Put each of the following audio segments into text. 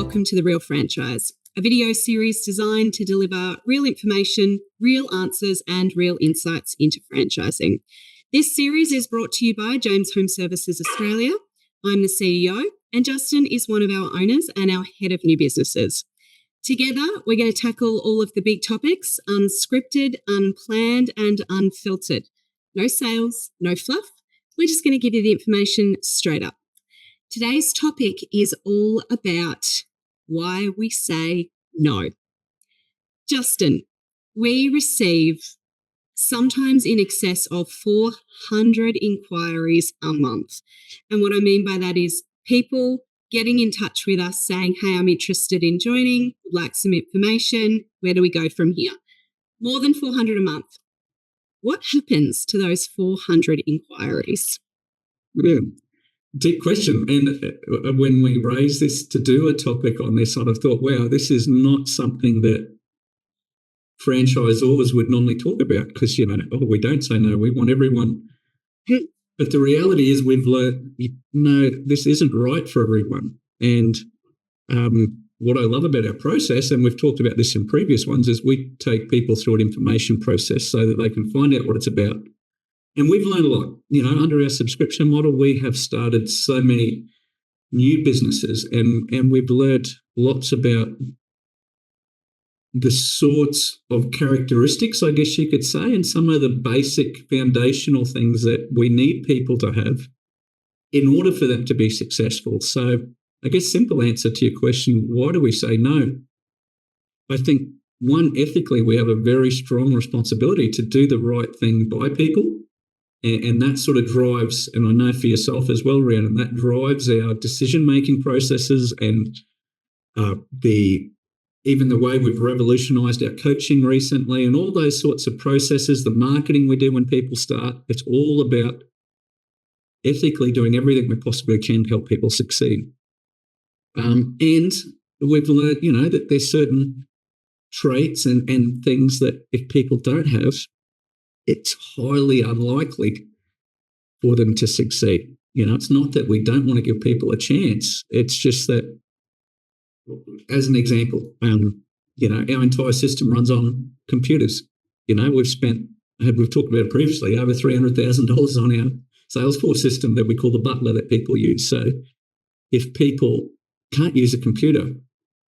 welcome to The Real Franchise, a video series designed to deliver real information, real answers, and real insights into franchising. This series is brought to you by James Home Services Australia. I'm the CEO, and Justin is one of our owners and our head of new businesses. Together, we're going to tackle all of the big topics, unscripted, unplanned, and unfiltered. No sales, no fluff. We're just going to give you the information straight up. Today's topic is all about why we say no. Justin, we receive sometimes in excess of 400 inquiries a month. And what I mean by that is people getting in touch with us saying, hey, I'm interested in joining, would like some information. Where do we go from here? More than 400 a month. What happens to those 400 inquiries? Yeah. Deep question. And when we raised this to do a topic on this, I'd have thought, wow, this is not something that franchisors would normally talk about because, we don't say no, we want everyone. But the reality is we've learned, no, this isn't right for everyone. And what I love about our process, and we've talked about this in previous ones, is we take people through an information process so that they can find out what it's about. And we've learned a lot. Under our subscription model, we have started so many new businesses and we've learned lots about the sorts of characteristics, I guess you could say, and some of the basic foundational things that we need people to have in order for them to be successful. So I guess simple answer to your question, why do we say no? I think, one, ethically, we have a very strong responsibility to do the right thing by people. And that sort of drives, and I know for yourself as well, Rhiannon, that drives our decision-making processes and even the way we've revolutionised our coaching recently and all those sorts of processes, the marketing we do when people start, it's all about ethically doing everything we possibly can to help people succeed. And we've learned, that there's certain traits and things that if people don't have, it's highly unlikely for them to succeed. It's not that we don't want to give people a chance. It's just that, as an example, our entire system runs on computers. We've talked about it previously, over $300,000 on our Salesforce system that we call the butler that people use. So if people can't use a computer,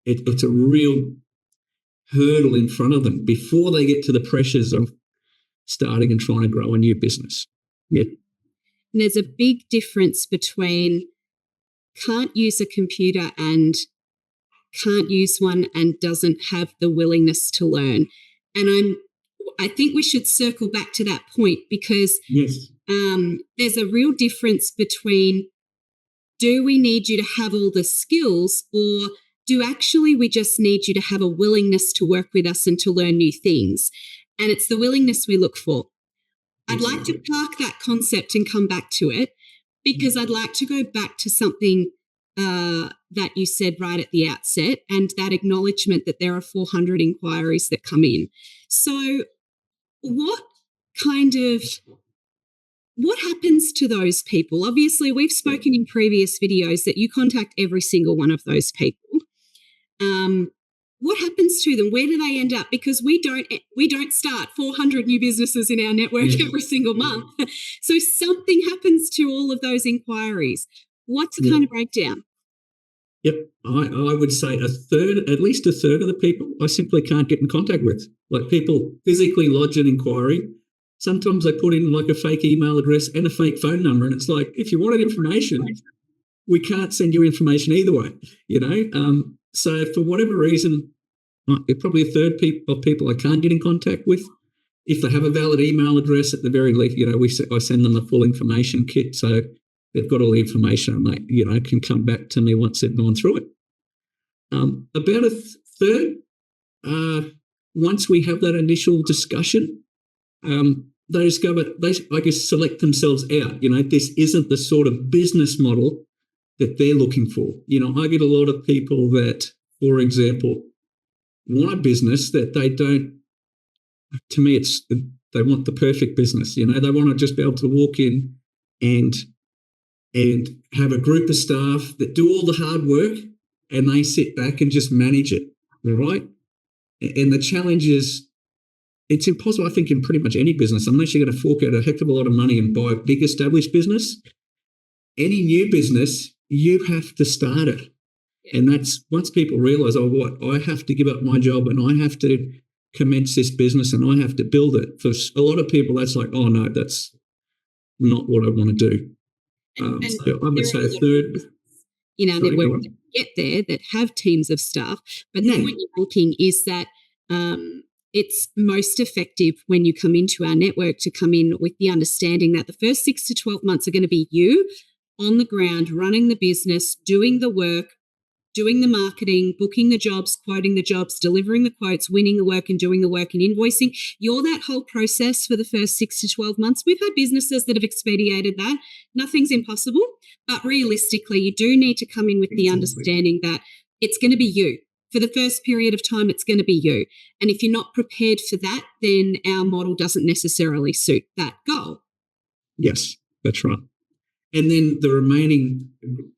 it's a real hurdle in front of them before they get to the pressures of starting and trying to grow a new business. Yeah. And there's a big difference between can't use a computer and can't use one and doesn't have the willingness to learn. And I think we should circle back to that point because yes. There's a real difference between do we need you to have all the skills or do actually we just need you to have a willingness to work with us and to learn new things? And it's the willingness we look for. I'd like to park that concept and come back to it because I'd like to go back to something that you said right at the outset and that acknowledgement that there are 400 inquiries that come in. So what happens to those people? Obviously, we've spoken in previous videos that you contact every single one of those people. What happens to them? Where do they end up? Because we don't start 400 new businesses in our network every single month. So something happens to all of those inquiries. What's the kind of breakdown? Yep. I would say at least a third of the people I simply can't get in contact with. Like people physically lodge an inquiry. Sometimes they put in like a fake email address and a fake phone number. And it's like, if you wanted information, we can't send you information either way, So for whatever reason, probably a third of people I can't get in contact with. If they have a valid email address, at the very least, I send them a full information kit, so they've got all the information and they, can come back to me once they've gone through it. About a third, once we have that initial discussion, they discover I guess select themselves out. This isn't the sort of business model that they're looking for. I get a lot of people that, for example, want a business that they don't. To me, they want the perfect business. They want to just be able to walk in and have a group of staff that do all the hard work and they sit back and just manage it, right? And the challenge is, it's impossible, I think, in pretty much any business, unless you're going to fork out a heck of a lot of money and buy a big established business. Any new business, you have to start it. And that's once people realise, oh, what, I have to give up my job and I have to commence this business and I have to build it. For a lot of people, that's like, oh, no, that's not what I want to do. So I would say a third. In our network that get there that have teams of staff, but the point you're making is that it's most effective when you come into our network to come in with the understanding that the first 6 to 12 months are going to be you on the ground, running the business, doing the work, doing the marketing, booking the jobs, quoting the jobs, delivering the quotes, winning the work and doing the work and invoicing. You're that whole process for the first 6 to 12 months. We've had businesses that have expedited that. Nothing's impossible, but realistically, you do need to come in with the understanding that it's going to be you. For the first period of time, it's going to be you. And if you're not prepared for that, then our model doesn't necessarily suit that goal. Yes, that's right. And then the remaining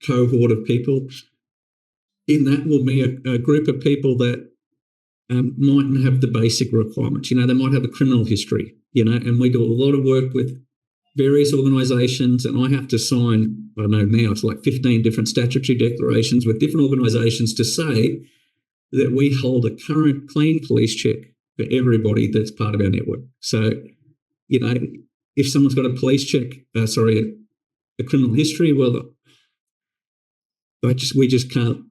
cohort of people, in that will be a group of people that mightn't have the basic requirements. They might have a criminal history, and we do a lot of work with various organisations, and I have to sign, I don't know now, it's like 15 different statutory declarations with different organisations to say that we hold a current clean police check for everybody that's part of our network. So, if someone's got a police check, a criminal history, well, we just can't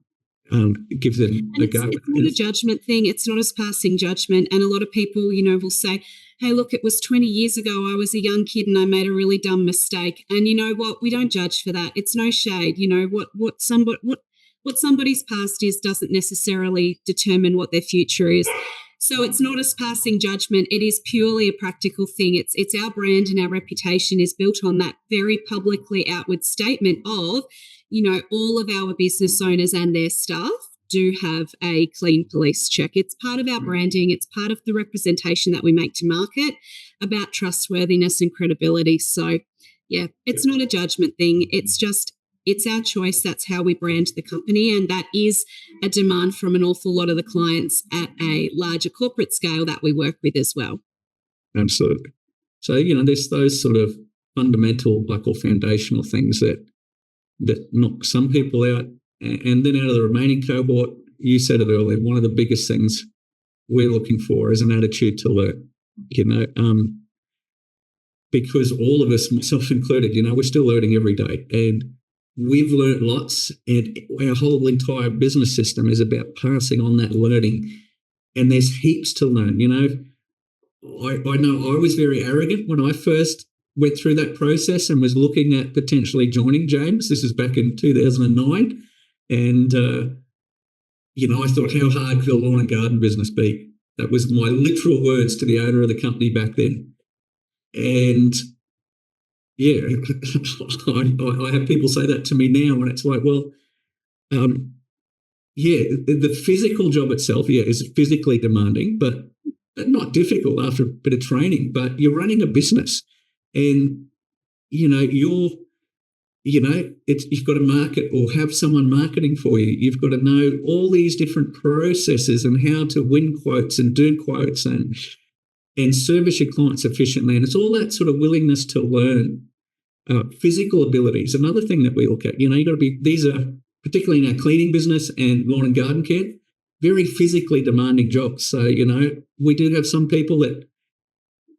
give them a go. It's not a judgment thing. It's not as passing judgment. And a lot of people, will say, hey, look, it was 20 years ago. I was a young kid and I made a really dumb mistake. And you know what? We don't judge for that. It's no shade. What somebody's past is doesn't necessarily determine what their future is. So it's not as passing judgment. It is purely a practical thing. It's our brand and our reputation is built on that very publicly outward statement of, all of our business owners and their staff do have a clean police check. It's part of our branding. It's part of the representation that we make to market about trustworthiness and credibility. So, yeah, it's not a judgment thing. It's our choice. That's how we brand the company. And that is a demand from an awful lot of the clients at a larger corporate scale that we work with as well. Absolutely. So, there's those sort of fundamental, or foundational things that knock some people out. And then out of the remaining cohort, you said it earlier, one of the biggest things we're looking for is an attitude to learn, because all of us, myself included, we're still learning every day. And we've learned lots, and our whole entire business system is about passing on that learning. And there's heaps to learn. I know I was very arrogant when I first went through that process and was looking at potentially joining James. This is back in 2009. And, I thought, how hard could a lawn and garden business be? That was my literal words to the owner of the company back then. And, yeah, I have people say that to me now, and it's like, well, the physical job itself, is physically demanding, but not difficult after a bit of training. But you're running a business, and you've got to market or have someone marketing for you. You've got to know all these different processes and how to win quotes and do quotes and service your clients efficiently. And it's all that sort of willingness to learn. Physical abilities. Another thing that we look at, you've got to be, these are particularly in our cleaning business and lawn and garden care, very physically demanding jobs. So, we do have some people that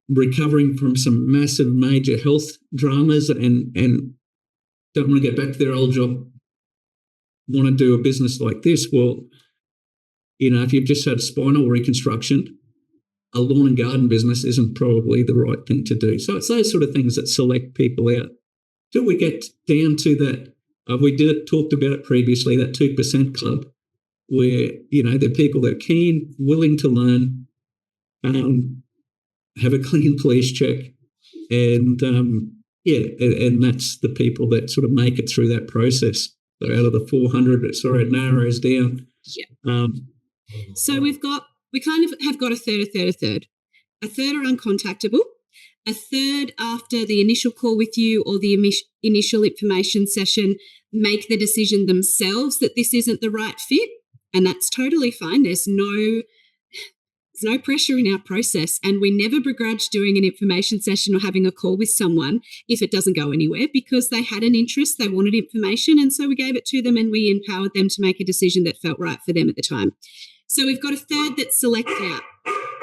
recovering from some massive major health dramas and don't want to get back to their old job, want to do a business like this. Well, if you've just had spinal reconstruction, a lawn and garden business isn't probably the right thing to do. So it's those sort of things that select people out. Till we get down to that, we talked about it previously, that 2% club, where, they're people that are keen, willing to learn, have a clean police check, and and that's the people that sort of make it through that process. So out of the 400, it narrows down. Yeah. So we kind of have got a third. A third are uncontactable. A third after the initial call with you or the initial information session make the decision themselves that this isn't the right fit, and that's totally fine. There's no pressure in our process, and we never begrudge doing an information session or having a call with someone if it doesn't go anywhere, because they had an interest, they wanted information, and so we gave it to them and we empowered them to make a decision that felt right for them at the time. So we've got a third that's select out,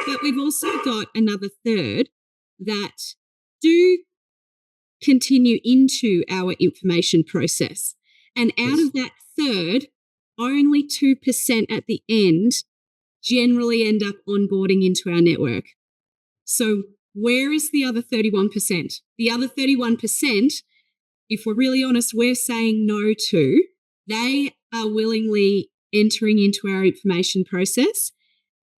but we've also got another third that do continue into our information process. And out of that third, only 2% at the end generally end up onboarding into our network. So where is the other 31%? The other 31%, if we're really honest, we're saying no to. They are willingly entering into our information process.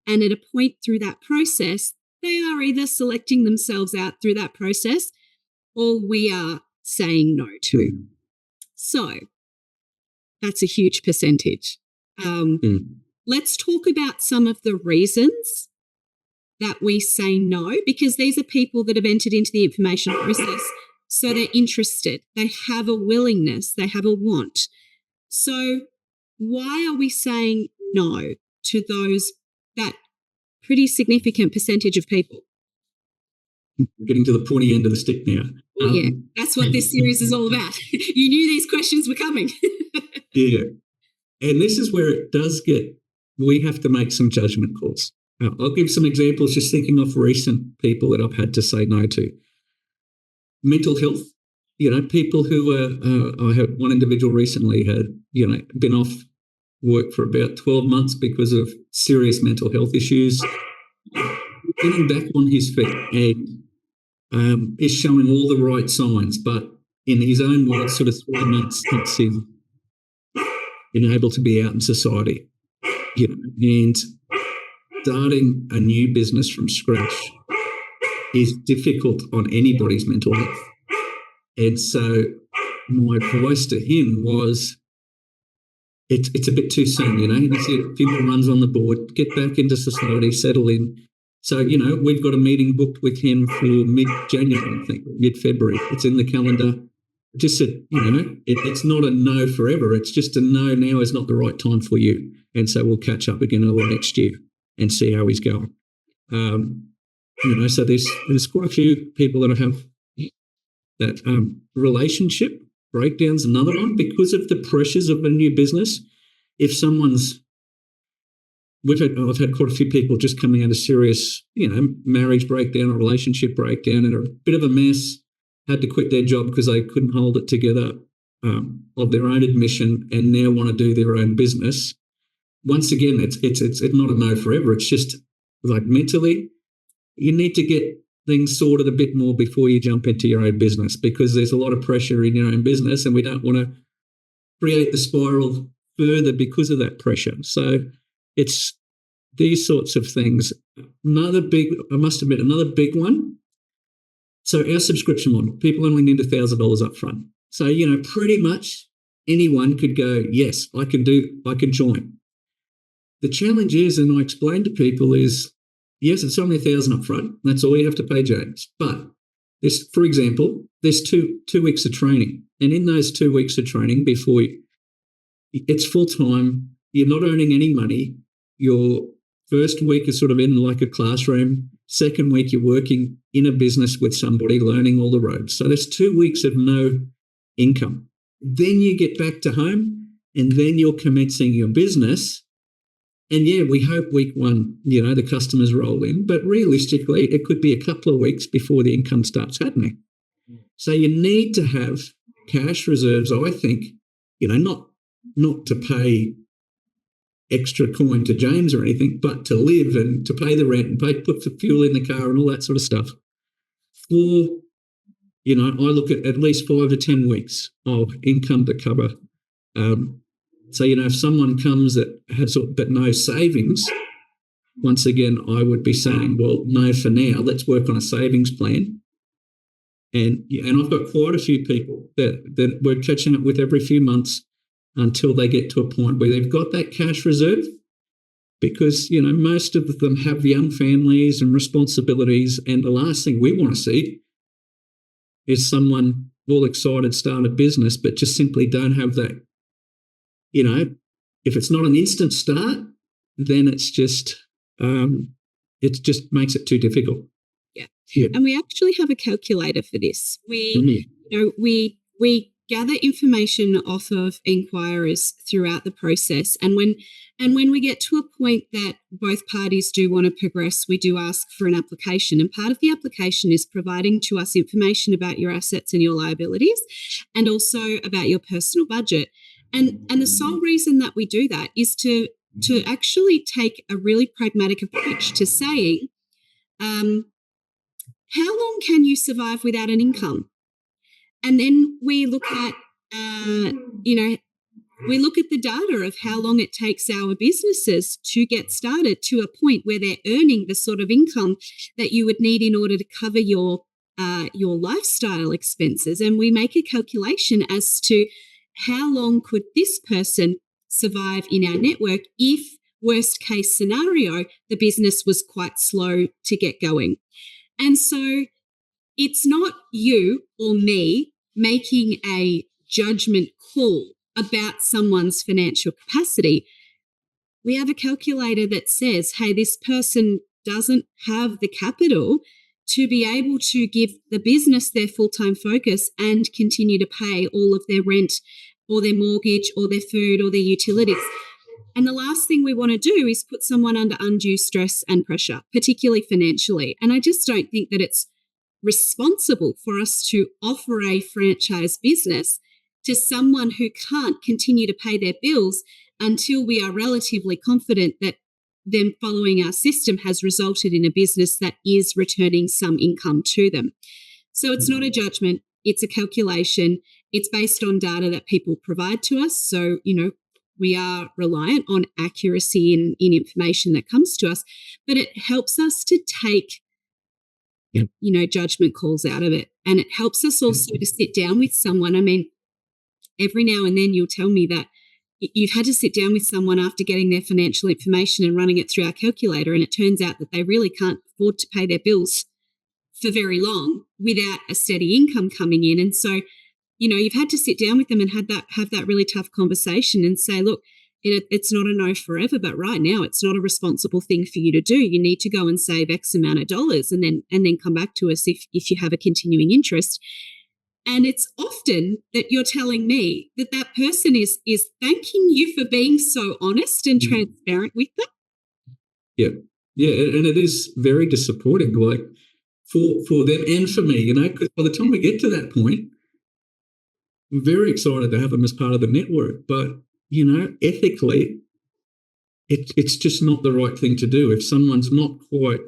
And at a point through that process, they are either selecting themselves out through that process or we are saying no to. So that's a huge percentage. Let's talk about some of the reasons that we say no, because these are people that have entered into the information process. So they're interested, they have a willingness, they have a want. So why are we saying no to that pretty significant percentage of people? We're getting to the pointy end of the stick now. Yeah, that's what this series is all about. You knew these questions were coming. Yeah. And this is where it does we have to make some judgment calls. I'll give some examples, just thinking of recent people that I've had to say no to. Mental health, people who I had one individual recently had, been off work for about 12 months because of serious mental health issues, getting back on his feet and is showing all the right signs, but in his own words, sort of 3 months since he's been able to be out in society, and starting a new business from scratch is difficult on anybody's mental health. And so my advice to him was, it's a bit too soon, He's a few more runs on the board, get back into society, settle in. So, we've got a meeting booked with him for mid-January, I think, mid-February. It's in the calendar. Just said, it's not a no forever. It's just a no, now is not the right time for you. And so we'll catch up again early next year and see how he's going. So there's quite a few people that I have that relationship breakdown's another one because of the pressures of a new business. If I've had quite a few people just coming out of serious, marriage breakdown or relationship breakdown and are a bit of a mess, had to quit their job because they couldn't hold it together of their own admission and now want to do their own business. Once again, it's not a no forever. It's just like mentally, you need to get things sorted a bit more before you jump into your own business, because there's a lot of pressure in your own business and we don't want to create the spiral further because of that pressure. So it's these sorts of things. Another big one. So our subscription model, people only need $1,000 up front. So, pretty much anyone could go, yes, I can join. The challenge is, and I explain to people is, yes, it's only $1,000 up front. That's all you have to pay, James. But for example, there's two weeks of training. And in those 2 weeks of training, it's full time, you're not earning any money. Your first week is sort of in like a classroom. Second week, you're working in a business with somebody, learning all the ropes. So there's 2 weeks of no income. Then you get back to home and then you're commencing your business. And yeah, we hope week one, the customers roll in, but realistically, it could be a couple of weeks before the income starts happening. So you need to have cash reserves, I think, not to pay extra coin to James or anything, but to live and to pay the rent and put the fuel in the car and all that sort of stuff. For, I look at least 5 to 10 weeks of income to cover. So, if someone comes that has but no savings, once again, I would be saying, well, no, for now, let's work on a savings plan. And I've got quite a few people that we're catching up with every few months until they get to a point where they've got that cash reserve because, you know, most of them have young families and responsibilities, and the last thing we want to see is someone all excited start a business but just simply don't have that, you know, if it's not an instant start, then it just makes it too difficult. Yeah. And we actually have a calculator for this. We gather information off of inquirers throughout the process, and when we get to a point that both parties do want to progress, we do ask for an application, and part of the application is providing to us information about your assets and your liabilities, and also about your personal budget. And the sole reason that we do that is to actually take a really pragmatic approach to saying, how long can you survive without an income? And then we look at, we look at the data of how long it takes our businesses to get started to a point where they're earning the sort of income that you would need in order to cover your lifestyle expenses. And we make a calculation as to how long could this person survive in our network if, worst case scenario, the business was quite slow to get going. And so it's not you or me making a judgment call about someone's financial capacity. We have a calculator that says, hey, this person doesn't have the capital to be able to give the business their full-time focus and continue to pay all of their rent or their mortgage or their food or their utilities. And the last thing we want to do is put someone under undue stress and pressure, particularly financially. And I just don't think that it's responsible for us to offer a franchise business to someone who can't continue to pay their bills until we are relatively confident that them following our system has resulted in a business that is returning some income to them. So it's not a judgment, it's a calculation. It's based on data that people provide to us. So, you know, we are reliant on accuracy in information that comes to us, but it helps us to take, judgment calls out of it. And it helps us also to sit down with someone. I mean, every now and then you'll tell me that you've had to sit down with someone after getting their financial information and running it through our calculator, and it turns out that they really can't afford to pay their bills for very long without a steady income coming in. And so, you've had to sit down with them and have that really tough conversation and say, look, it's not a no forever, but right now it's not a responsible thing for you to do. You need to go and save X amount of dollars and then come back to us if you have a continuing interest. And it's often that you're telling me that person is thanking you for being so honest and transparent with them. Yeah. Yeah. And it is very disappointing, like for them and for me, because by the time we get to that point, I'm very excited to have them as part of the network. But, ethically, it's just not the right thing to do if someone's not quite,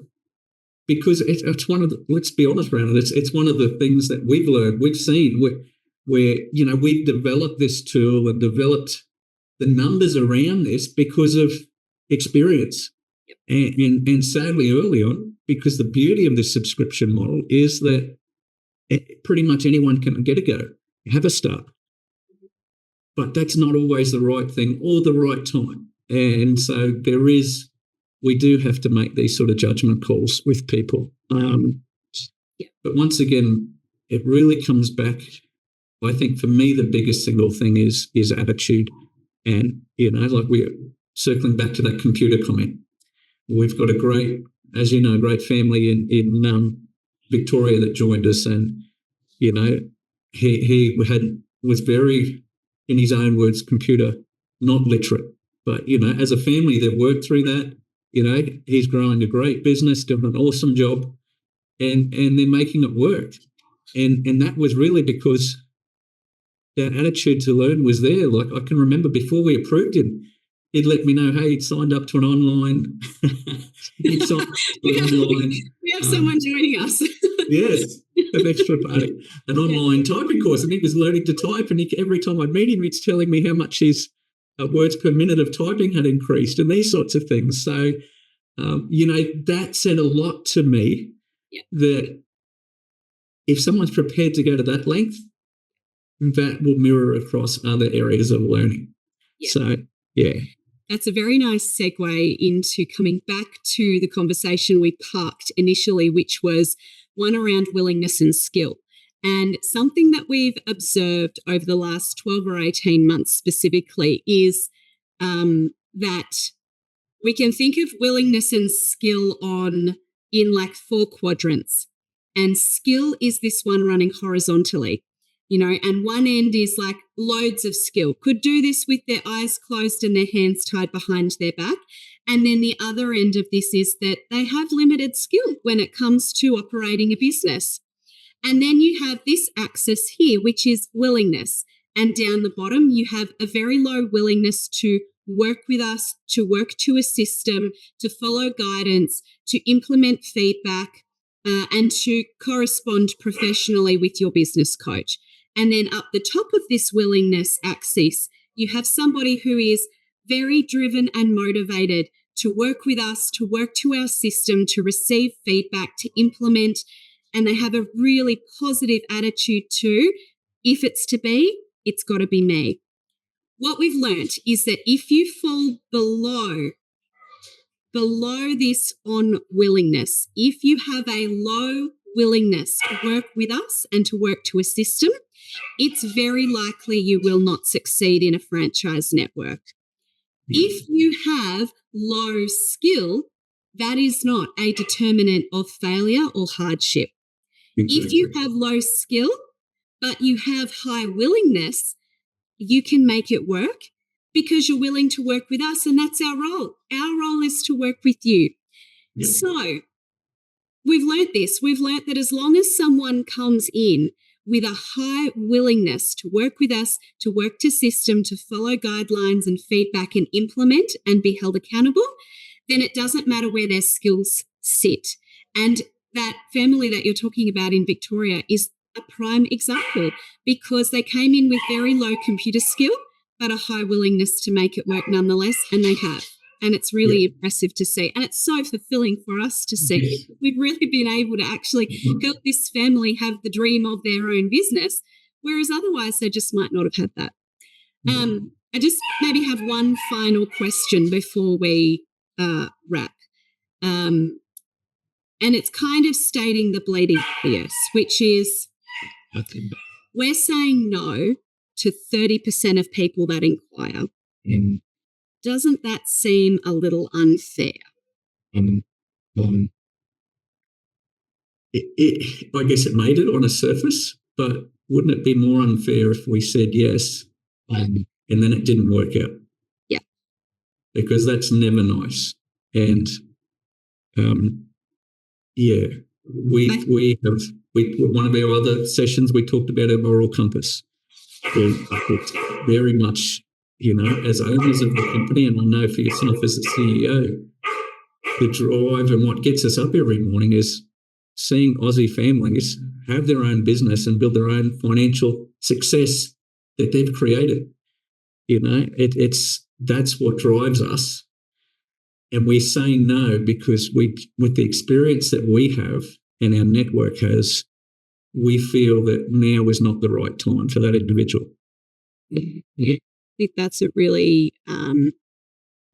because it's one of the, let's be honest, Rhiannon, it's one of the things that we've learned, we've seen where we've developed this tool and developed the numbers around this because of experience. And sadly early on, because the beauty of this subscription model is that pretty much anyone can get a go, have a start. But that's not always the right thing or the right time. And so we do have to make these sort of judgment calls with people. But once again, it really comes back, I think for me, the biggest single thing is attitude. And, like we're circling back to that computer comment. We've got a great family in Victoria that joined us, and he was very, in his own words, computer not literate. But as a family, they've worked through that. He's growing a great business, doing an awesome job, and they're making it work. And that was really because that attitude to learn was there. Like I can remember before we approved him, he'd let me know, hey, he'd signed up to an online. We have someone joining us. Yes, an extra party, an online typing course, and he was learning to type. And every time I'd meet him, he's telling me how much his words per minute of typing had increased, and these sorts of things. So, that said a lot to me. That if someone's prepared to go to that length, that will mirror across other areas of learning. So, yeah. That's a very nice segue into coming back to the conversation we parked initially, which was one around willingness and skill. And something that we've observed over the last 12 or 18 months specifically is that we can think of willingness and skill in like 4 quadrants. And skill is this one running horizontally, and one end is like loads of skill, could do this with their eyes closed and their hands tied behind their back. And then the other end of this is that they have limited skill when it comes to operating a business. And then you have this axis here, which is willingness. And down the bottom, you have a very low willingness to work with us, to work to a system, to follow guidance, to implement feedback, and to correspond professionally with your business coach. And then up the top of this willingness axis, you have somebody who is very driven and motivated to work with us, to work to our system, to receive feedback, to implement. And they have a really positive attitude too. If it's to be, it's got to be me. What we've learnt is that if you fall below this on willingness, if you have a low willingness to work with us and to work to a system, it's very likely you will not succeed in a franchise network. If you have low skill, that is not a determinant of failure or hardship. Exactly. If you have low skill, but you have high willingness, you can make it work because you're willing to work with us, and that's our role. Our role is to work with you. Yep. So we've learnt this. We've learnt that as long as someone comes in with a high willingness to work with us, to work to system, to follow guidelines and feedback and implement and be held accountable, then it doesn't matter where their skills sit. And that family that you're talking about in Victoria is a prime example because they came in with very low computer skill, but a high willingness to make it work nonetheless, and they have. And it's really impressive to see. And it's so fulfilling for us to see. We've really been able to actually help this family have the dream of their own business, whereas otherwise they just might not have had that. I just maybe have one final question before we wrap. And it's kind of stating the bleeding obvious, which is we're saying no to 30% of people that inquire. Doesn't that seem a little unfair? I guess it made it on a surface, but wouldn't it be more unfair if we said yes and then it didn't work out? Yeah. Because that's never nice. And one of our other sessions we talked about our moral compass. It's very much, as owners of the company, and I know for yourself as a CEO, the drive and what gets us up every morning is seeing Aussie families have their own business and build their own financial success that they've created. That's what drives us. And we say no because with the experience that we have and our network has, we feel that now is not the right time for that individual. I think that's a really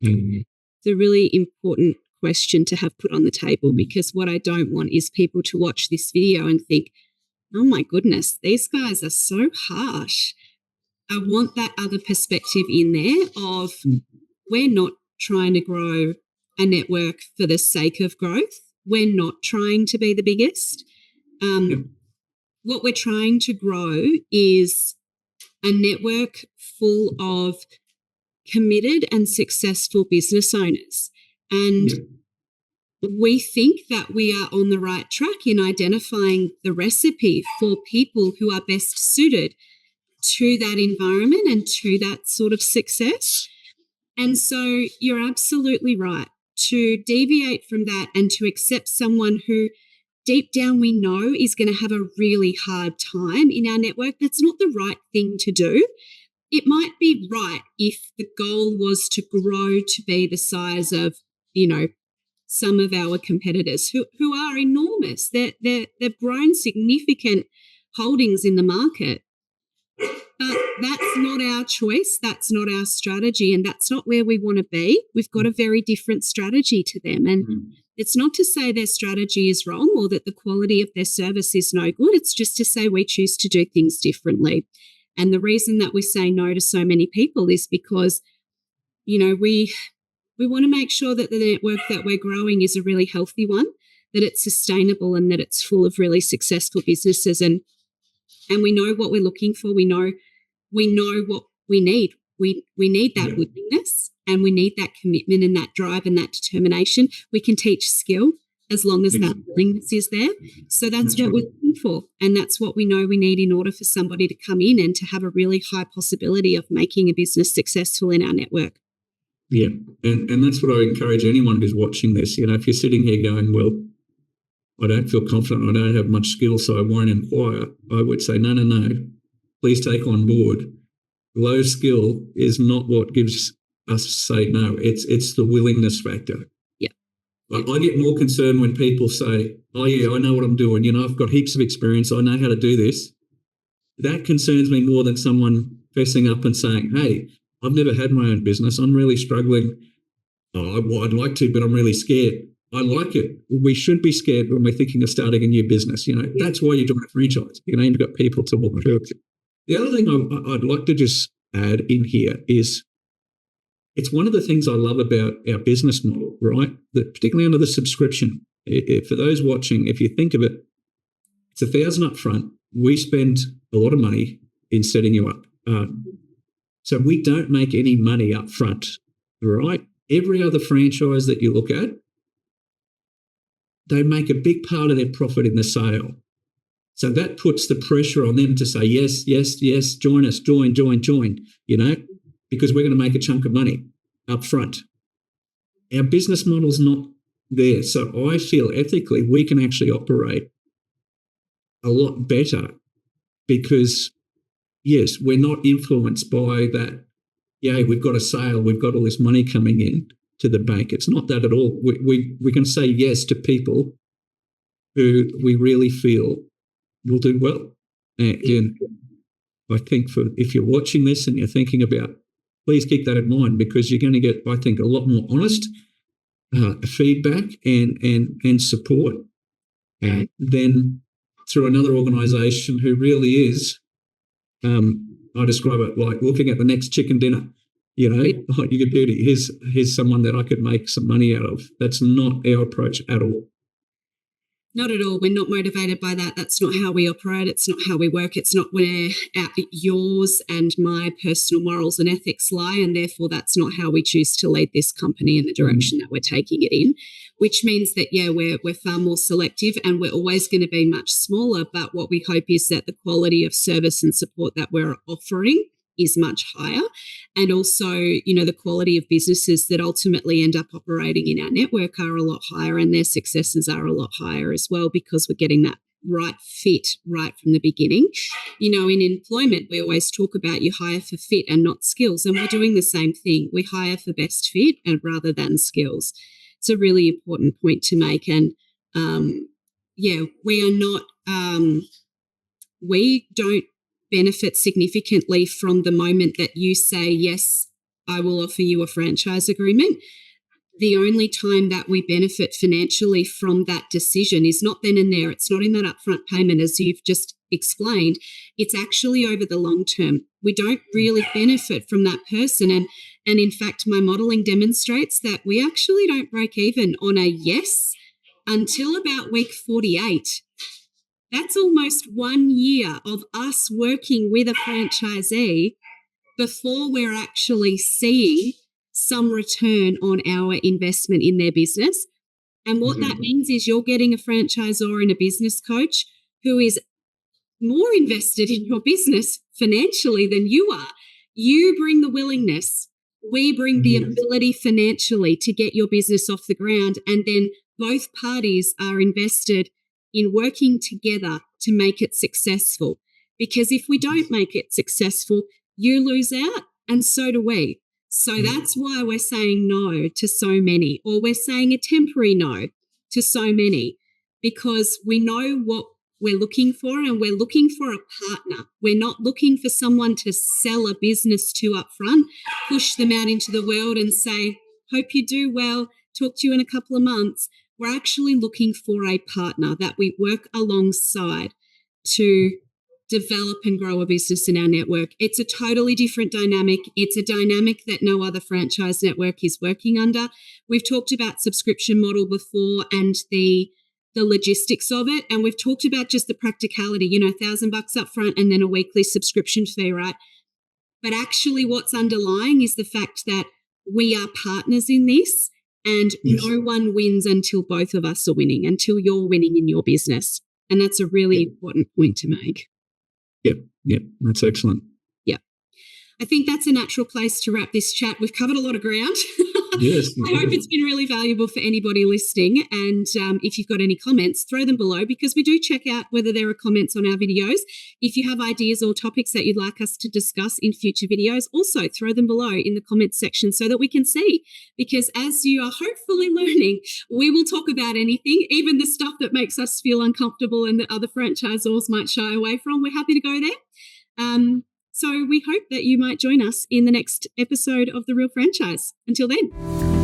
it's a really important question to have put on the table, because what I don't want is people to watch this video and think, oh my goodness, these guys are so harsh. I want that other perspective in there of we're not trying to grow a network for the sake of growth. We're not trying to be the biggest. What we're trying to grow is a network full of committed and successful business owners. And we think that we are on the right track in identifying the recipe for people who are best suited to that environment and to that sort of success. And so you're absolutely right. To deviate from that and to accept someone who deep down we know is going to have a really hard time in our network, that's not the right thing to do. It might be right if the goal was to grow to be the size of, some of our competitors who are enormous. They've grown significant holdings in the market. But that's not our choice. That's not our strategy. And that's not where we want to be. We've got a very different strategy to them. And it's not to say their strategy is wrong or that the quality of their service is no good. It's just to say we choose to do things differently. And the reason that we say no to so many people is because, you know, we want to make sure that the network that we're growing is a really healthy one, that it's sustainable and that it's full of really successful businesses. And we know what we're looking for. We know what we need. We need that willingness, and we need that commitment and that drive and that determination. We can teach skill as long as that willingness is there. So that's what we're looking for. And that's what we know we need in order for somebody to come in and to have a really high possibility of making a business successful in our network. Yeah. And that's what I encourage anyone who's watching this. You know, if you're sitting here going, well, I don't feel confident, I don't have much skill, so I won't inquire, I would say, no. Please take on board. Low skill is not what gives us say no. It's the willingness factor. Yeah. I get more concerned when people say, oh, yeah, I know what I'm doing. You know, I've got heaps of experience. I know how to do this. That concerns me more than someone fessing up and saying, hey, I've never had my own business. I'm really struggling. Oh, I'd like to, but I'm really scared. I like it. We should be scared when we're thinking of starting a new business. You know, that's why you're doing a franchise. You know, you've got people to walk through. The other thing I'd like to just add in here is it's one of the things I love about our business model, right? That particularly under the subscription. For those watching, if you think of it, it's $1,000 up front. We spend a lot of money in setting you up. So we don't make any money up front, right? Every other franchise that you look at, they make a big part of their profit in the sale. So that puts the pressure on them to say, yes, join us, join, you know, because we're going to make a chunk of money up front. Our business model's not there. So I feel ethically we can actually operate a lot better because, yes, we're not influenced by that, yeah, we've got a sale, we've got all this money coming in to the bank. It's not that at all. We can say yes to people who we really feel will do well. And I think if you're watching this and you're thinking about, please keep that in mind because you're going to get, I think, a lot more honest feedback and support than through another organisation who really is, I describe it like looking at the next chicken dinner. You know, like you could beauty. Here's someone that I could make some money out of. That's not our approach at all. Not at all. We're not motivated by that. That's not how we operate. It's not how we work. It's not where yours and my personal morals and ethics lie, and therefore that's not how we choose to lead this company in the direction that we're taking it in, which means that, yeah, we're far more selective and we're always going to be much smaller, but what we hope is that the quality of service and support that we're offering is much higher. And also, you know, the quality of businesses that ultimately end up operating in our network are a lot higher and their successes are a lot higher as well because we're getting that right fit right from the beginning. You know, in employment, we always talk about you hire for fit and not skills, and we're doing the same thing. We hire for best fit and rather than skills. It's a really important point to make. And, we are not, we don't benefit significantly from the moment that you say, yes, I will offer you a franchise agreement. The only time that we benefit financially from that decision is not then and there. It's not in that upfront payment, as you've just explained. It's actually over the long term. We don't really benefit from that person. And in fact, my modelling demonstrates that we actually don't break even on a yes until about week 48. That's almost 1 year of us working with a franchisee before we're actually seeing some return on our investment in their business. And what that means is you're getting a franchisor and a business coach who is more invested in your business financially than you are. You bring the willingness. We bring the ability financially to get your business off the ground. And then both parties are invested in working together to make it successful. Because if we don't make it successful, you lose out and so do we. So that's why we're saying no to so many, or we're saying a temporary no to so many, because we know what we're looking for, and we're looking for a partner. We're not looking for someone to sell a business to up front, push them out into the world and say, hope you do well, talk to you in a couple of months. We're actually looking for a partner that we work alongside to develop and grow a business in our network. It's a totally different dynamic. It's a dynamic that no other franchise network is working under. We've talked about subscription model before and the logistics of it. And we've talked about just the practicality, $1,000 up front and then a weekly subscription fee, right? But actually what's underlying is the fact that we are partners in this, and no one wins until both of us are winning, until you're winning in your business. And that's a really important point to make. Yep. That's excellent. Yeah. I think that's a natural place to wrap this chat. We've covered a lot of ground. Yes. I hope it's been really valuable for anybody listening. And if you've got any comments, throw them below, because we do check out whether there are comments on our videos. If you have ideas or topics that you'd like us to discuss in future videos, also throw them below in the comments section so that we can see. Because as you are hopefully learning, we will talk about anything, even the stuff that makes us feel uncomfortable and that other franchisors might shy away from. We're happy to go there. So we hope that you might join us in the next episode of The Real Franchise. Until then.